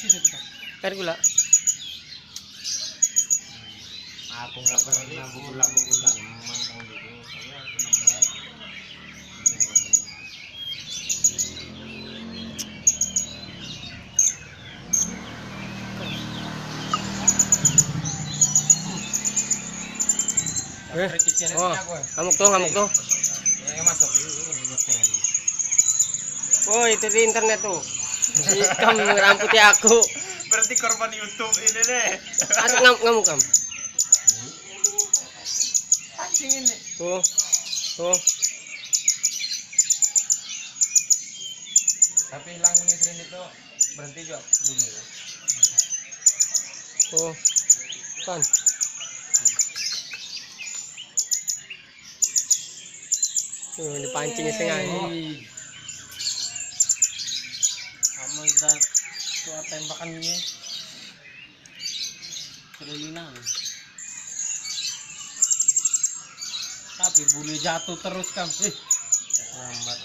Air gula. Aku nggak pernah bugula-bugula memang gitu. Tapi aku nambah. Oh, ngamuk tuh. Yang masuk. Oh, itu di internet tuh. Si Kam ngeramputi aku. Berarti korban YouTube ini deh. Ada ngamuk Kam. Pancing ini. Tuh. Tapi hilang bunyi sirine itu berhenti juga bunyi. Tuh. Kan. Tuh, dipancing sengaja. Kamu sudah tua tembakan ini. Kelilinan. Tapi boleh jatuh terus kan. Lambat.